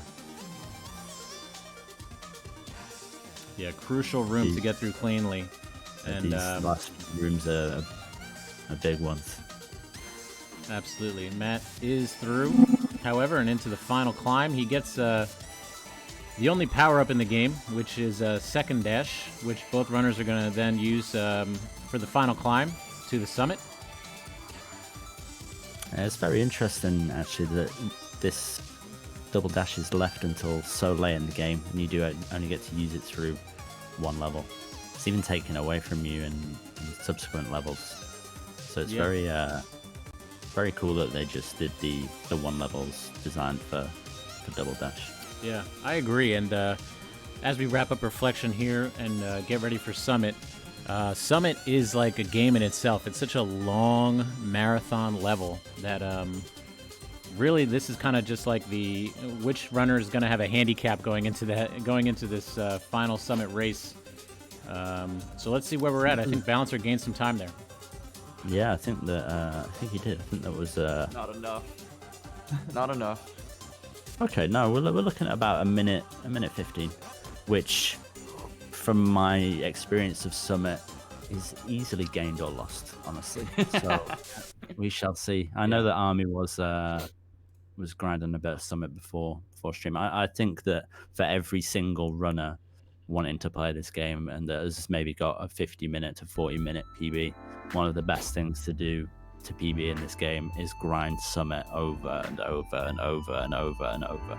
Yeah, crucial room to get through cleanly. And these last rooms are big ones. Absolutely. Matt is through, however, and into the final climb. He gets the only power-up in the game, which is second dash, which both runners are going to then use for the final climb to the summit. It's very interesting, actually, that this double dash is left until so late in the game, and you do only get to use it through one level. It's even taken away from you in subsequent levels. So it's very cool that they just did the one levels designed for double dash. Yeah, I agree. And as we wrap up Reflection here and get ready for Summit, Summit is like a game in itself. It's such a long marathon level that really this is kind of just like which runner is going to have a handicap going into this final Summit race. So let's see where we're at. I think Balancer gained some time there. Yeah, I think he did. I think that was Not enough. Not enough. Okay, no, we're looking at about a minute 15, which, from my experience of Summit, is easily gained or lost, honestly. So we shall see. I know that Army was grinding a bit of Summit before before stream. I think that for every single runner wanting to play this game and that has maybe got a 50-minute to 40-minute PB, one of the best things to do to PB in this game is grind Summit over and over and over and over and over,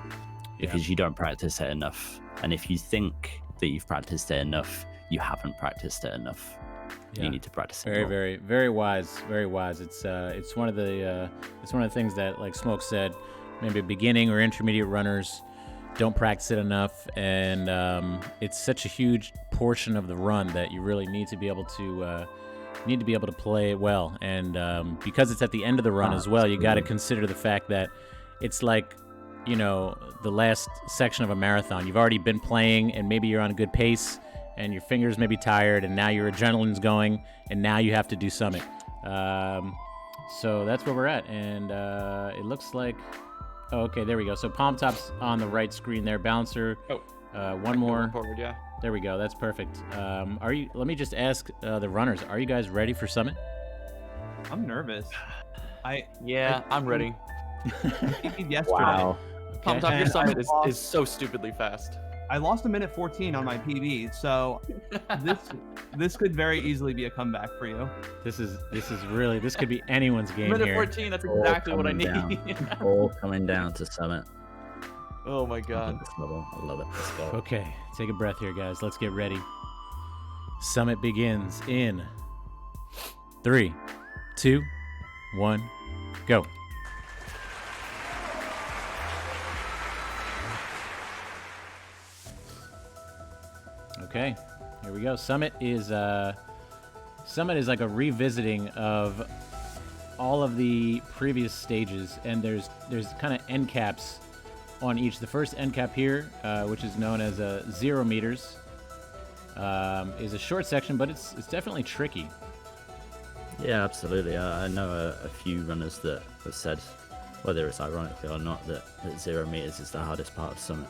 because you don't practice it enough. And if you think that you've practiced it enough, you haven't practiced it enough. You need to practice it. Very wise. It's one of the things that, like Smoke said, maybe beginning or intermediate runners don't practice it enough, and it's such a huge portion of the run that you really need to be able to play it well. And because it's at the end of the run as well, you got to consider the fact that it's like, the last section of a marathon. You've already been playing, and maybe you're on a good pace, and your fingers may be tired, and now your adrenaline's going, and now you have to do Summit. So that's where we're at, and it looks like... Oh, okay, there we go. So Palm Top's on the right screen there. Balancer, one more. Forward, yeah. There we go. That's perfect. Let me just ask the runners, are you guys ready for Summit? I'm nervous. I'm ready. Yesterday. Wow. Palm Top, your And Summit I is so stupidly fast. I lost a minute 14 on my PB, so this could very easily be a comeback for you. This could be anyone's game Minute here. 14, that's exactly what I need. All coming down to Summit. Oh my god. This level. I love it. Let's go. Okay, take a breath here, guys. Let's get ready. Summit begins in 3, 2, 1, go. Okay, here we go. Summit is like a revisiting of all of the previous stages, and there's kind of end caps on each. The first end cap here, which is known as 0 meters, is a short section, but it's definitely tricky. Yeah, absolutely. I know a few runners that have said, whether it's ironically or not, that 0 meters is the hardest part of Summit.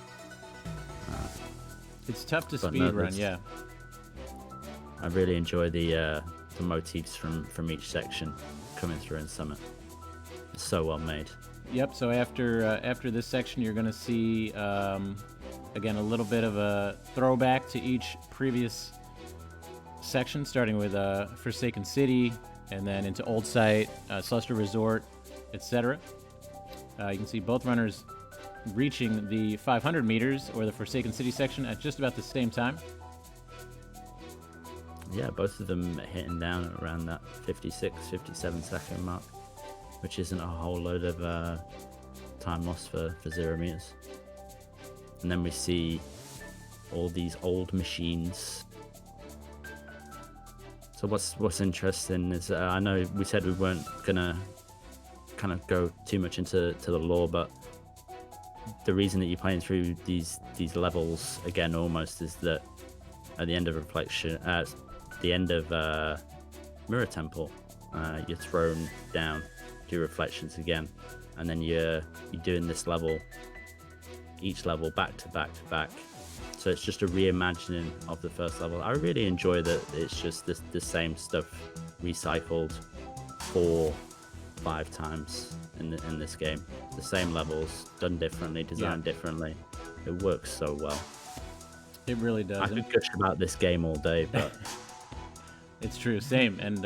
It's tough to But speed no, run, that's- yeah. I really enjoy the motifs from each section coming through in Summit. It's so well made. Yep. So after this section, you're gonna see again a little bit of a throwback to each previous section, starting with Forsaken City, and then into Old Site, Sluster Resort, etc. You can see both runners reaching the 500 meters or the Forsaken City section at just about the same time. Yeah, both of them hitting down around that 56, 57 second mark, which isn't a whole load of time lost for 0 meters. And then we see all these old machines. So what's interesting is I know we said we weren't gonna kind of go too much into the lore, but the reason that you're playing through these levels again almost is that at the end of Reflection, at the end of Mirror Temple, you're thrown down, do Reflections again, and then you're doing this level, each level back to back to back. So it's just a reimagining of the first level. I really enjoy that it's just the same stuff recycled 4-5 times in this game. The same levels, done differently, designed differently. It works so well. It really does. I could gush about this game all day, but It's true, same. And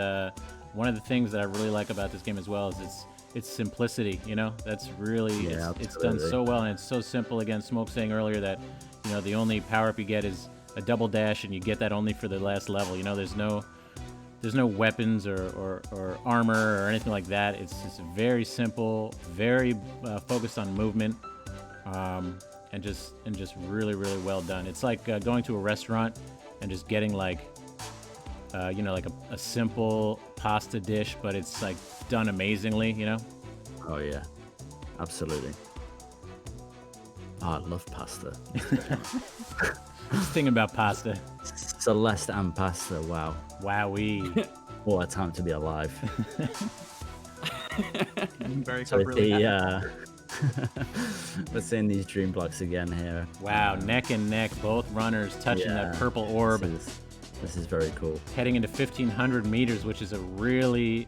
one of the things that I really like about this game as well is its simplicity. That's really it's done so well, and it's so simple. Again, Smoke saying earlier that the only power up you get is a double dash, and you get that only for the last level. There's no weapons or armor or anything like that. It's just very simple, very focused on movement, and just really well done. It's like going to a restaurant and just getting like a simple pasta dish, but it's like done amazingly. oh yeah, absolutely. Oh, I love pasta. Just thinking about pasta. Celeste and pasta. Wow. Wowee. What a time to be alive. Very So really we're seeing these dream blocks again here. Wow, neck and neck, both runners touching that purple orb. This is very cool. Heading into 1,500 meters, which is a really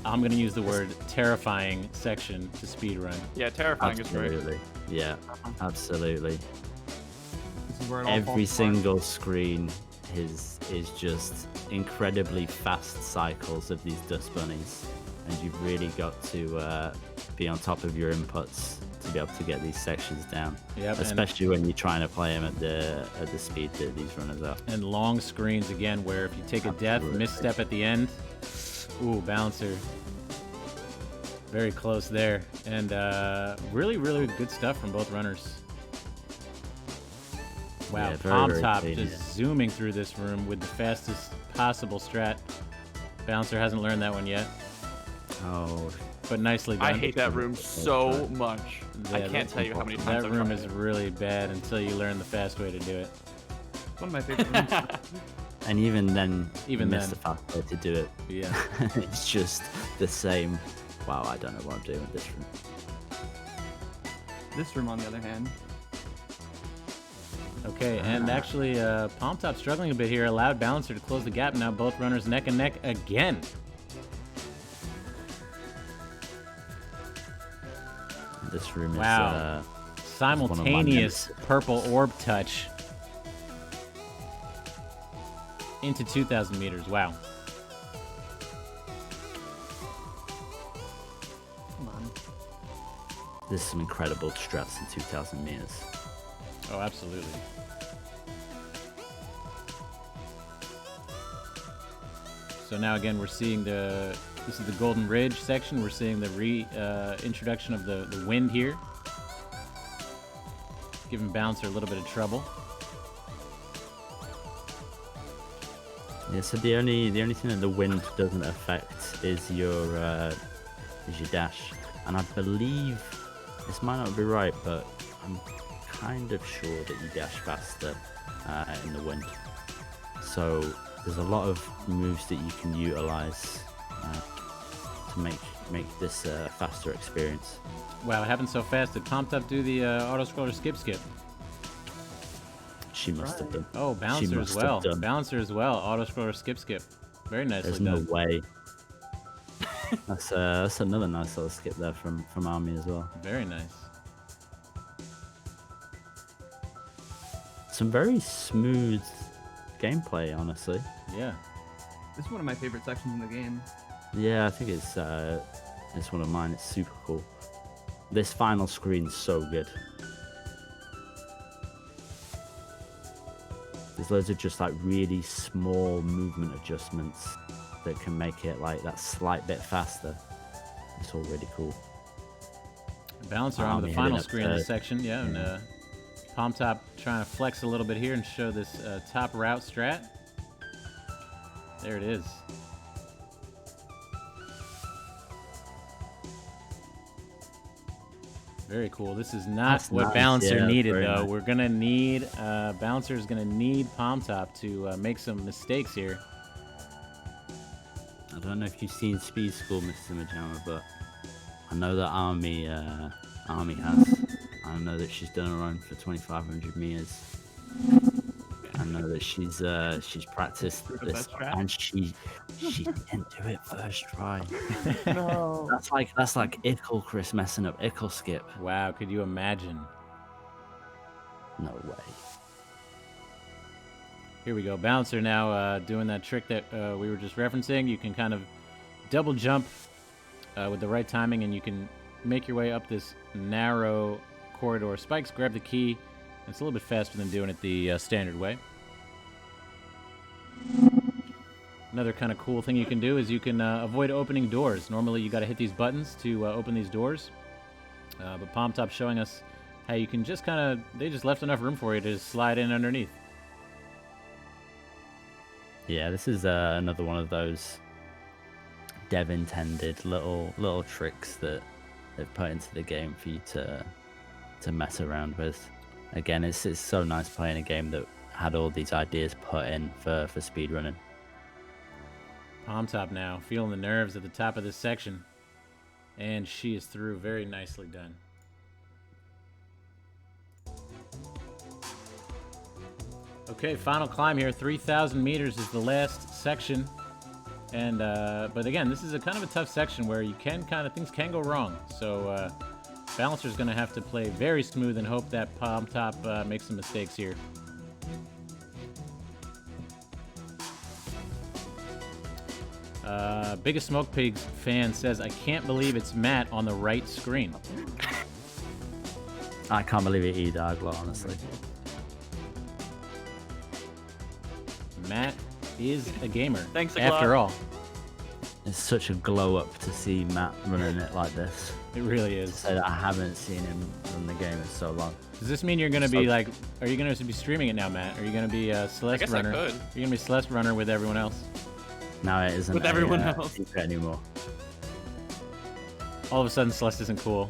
I'm going to use the word terrifying section to speedrun. Yeah, terrifying is great. Absolutely. Yeah, absolutely. This is where it all Every falls apart. single screen is just incredibly fast cycles of these dust bunnies, and you've really got to be on top of your inputs to be able to get these sections down. Yep, especially when you're trying to play them at the speed that these runners are. And long screens again, where if you take a death, misstep at the end, ooh, Balancer. Very close there. And really, really good stuff from both runners. Wow, Yeah, very, very PalmTop clean, just yeah. zooming through this room with the fastest possible strat. Balancer hasn't learned that one yet, Oh, but nicely done. I hate that room so much. I Yeah, can't tell you how many times that I've room tried is it. really bad until you learn the fast way to do it. One of my favorite rooms. and even then, Even you miss then. the fast way to do it. Yeah. It's just the same. Wow, I don't know what I'm doing with this room. This room, on the other hand, Okay, and actually, PalmTop struggling a bit here, allowed Balancer to close the gap. Now both runners neck and neck again. This room Wow. is Simultaneous nemesis. purple orb touch into 2,000 meters. Wow. come on. there's some incredible strats in 2,000 meters. Oh, absolutely. So now again, we're seeing this is the Golden Ridge section. We're seeing the introduction of the wind here, giving Bouncer a little bit of trouble. Yeah, so the only thing that the wind doesn't affect is your dash, and I believe this might not be right, but I'm kind of sure that you dash faster in the wind. So there's a lot of moves that you can utilize to make this a faster experience. Wow, it happened so fast. Did PalmTop do the auto scroller skip? She must have done. Oh, She Balancer must as have well. done. Balancer as well. Auto scroller skip. Very nicely There's done. no way. That's another nice little skip there from Army as well. Very nice. Some very smooth gameplay, honestly. Yeah. This is one of my favorite sections in the game. Yeah, I think it's one of mine. It's super cool. This final screen's so good. There's loads of just like really small movement adjustments that can make it like that slight bit faster. It's all really cool. Balancer onto the Army final heading up screen of the third. section. Yeah, and PalmTop trying to flex a little bit here and show this top route strat. There it is. Very cool. This is not That's what nice. Balancer Yeah, needed, very though. nice. We're gonna need Balancer's gonna need PalmTop to make some mistakes here. I don't know if you've seen Speed School, Mr. Majama, but I know that Army has. I know that she's done her own for 2,500 meters. I know that she's practiced Good this, at that strat. and she didn't do it first try. No. That's like Ickle Chris messing up Ickle skip. Wow, could you imagine? No way. Here we go. Balancer now doing that trick that we were just referencing. You can kind of double jump with the right timing, and you can make your way up this narrow corridor. Spikes, grab the key. It's a little bit faster than doing it the standard way. Another kind of cool thing you can do is you can avoid opening doors. Normally you got to hit these buttons to open these doors. But PalmTop's showing us how you can just kind of, they just left enough room for you to just slide in underneath. Yeah, this is another one of those dev intended little tricks that they've put into the game for you to mess around with. Again, it's so nice playing a game that had all these ideas put in for speedrunning. PalmTop now, feeling the nerves at the top of this section. And she is through. Very nicely done. Okay, final climb here. 3,000 meters is the last section. And but again, this is a kind of a tough section where you can things can go wrong. So Balancer's gonna have to play very smooth and hope that Palm Top makes some mistakes here. Biggest Smoke Pigs fan says, I can't believe it's Matt on the right screen. I can't believe it either, Agla, honestly. Matt is a gamer. Thanks, after all. It's such a glow up to see Matt running it like this. It really is. So that I haven't seen him run the game in so long. Does this mean you're going to be like, are you going to be streaming it now, Matt? Are you going to be Celeste guess Runner? I could. Are you going to be Celeste Runner with everyone else? Now it isn't With everyone a else. secret anymore. All of a sudden, Celeste isn't cool.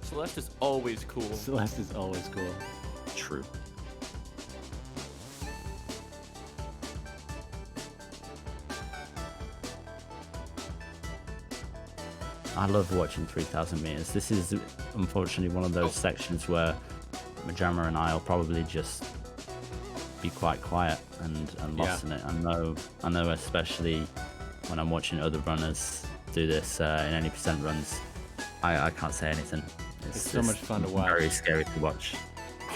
Celeste is always cool. Celeste is always cool. True. I love watching 3,000 meters. This is unfortunately one of those sections where Majama and I will probably just be quite quiet and lost in it. I know, especially when I'm watching other runners do this in any percent runs, I can't say anything. It's so much fun to watch. Very scary to watch.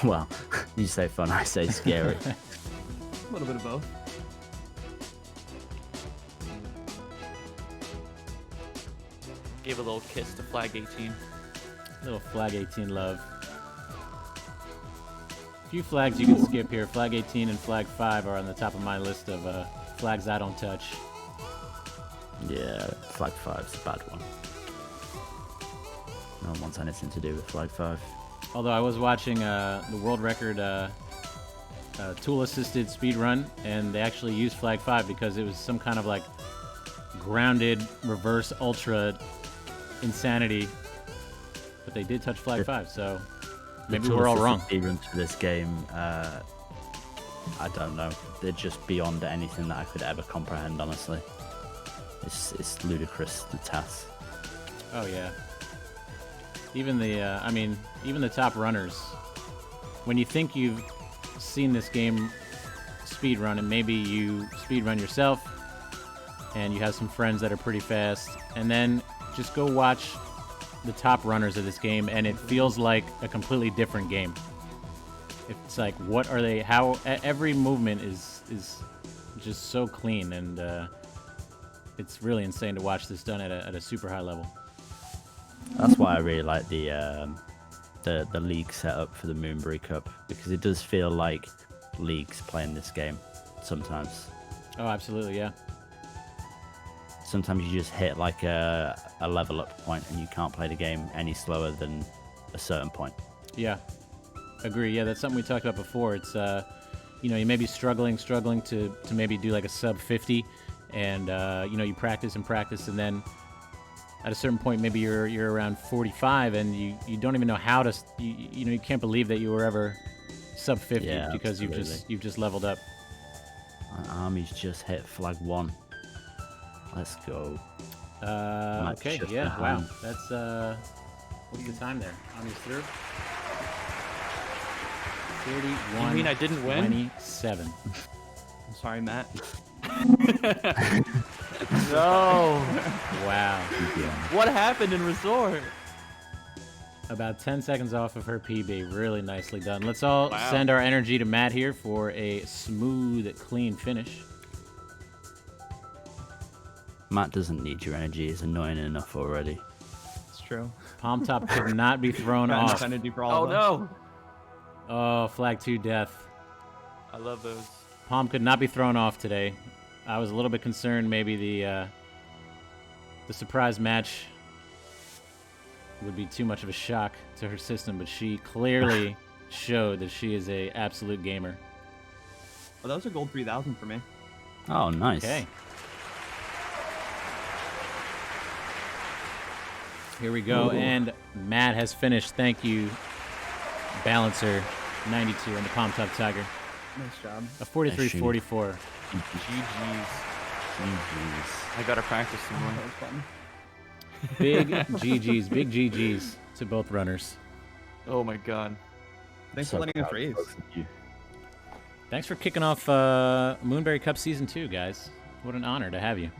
Well, you say fun, I say scary. A little bit of both. Gave a little kiss to flag 18. Little flag 18 love. A few flags you can skip here. Flag 18 and flag 5 are on the top of my list of flags I don't touch. Yeah, flag 5's a bad one. No one wants anything to do with flag 5. Although I was watching the world record tool-assisted speed run, and they actually used flag 5 because it was some kind of like grounded reverse ultra insanity. But they did touch flag 5, so maybe we're all wrong. The runs for this game, I don't know. They're just beyond anything that I could ever comprehend, honestly. It's ludicrous, the task. Oh yeah. Even the, even the top runners. When you think you've seen this game speedrun, and maybe you speedrun yourself, and you have some friends that are pretty fast, and then just go watch the top runners of this game, and it feels like a completely different game. It's like, what are they? How every movement is just so clean, and it's really insane to watch this done at a super high level. That's why I really like the league setup for the Moonbury Cup, because it does feel like leagues playing this game sometimes. Oh, absolutely, yeah. Sometimes you just hit like a level up point and you can't play the game any slower than a certain point. Yeah, agree. Yeah, that's something we talked about before. It's you may be struggling to maybe do like a sub 50, and you practice, and then at a certain point maybe you're around 45, and you don't even know how to you can't believe that you were ever sub 50 because absolutely. you've just leveled up. My army's just hit flag 1. Let's go. Okay, yeah, wow. That's what's the time there? Army's through. 31. You mean I didn't win? 27. I'm sorry, Matt. No. Wow. What happened in Resort? About 10 seconds off of her PB. Really nicely done. Let's all Wow. send our energy to Matt here for a smooth, clean finish. Matt doesn't need your energy. He's annoying enough already. It's true. Palm Top could not be thrown Got off. enough energy for all Oh of us. no. Oh, flag 2 death. I love those. Palm could not be thrown off today. I was a little bit concerned maybe the surprise match would be too much of a shock to her system, but she clearly showed that she is a absolute gamer. Oh, that was a gold 3000 for me. Oh, nice. Okay. Here we go, and Matt has finished. Thank you, Balancer92 and the Palm Top Tiger. Nice job. A 43-44. GG's. GG's. I gotta practice some more. That was fun. Big GGs to both runners. Oh my god. Thanks for letting us race. both of you. Thanks for kicking off Moonberry Cup Season 2, guys. What an honor to have you.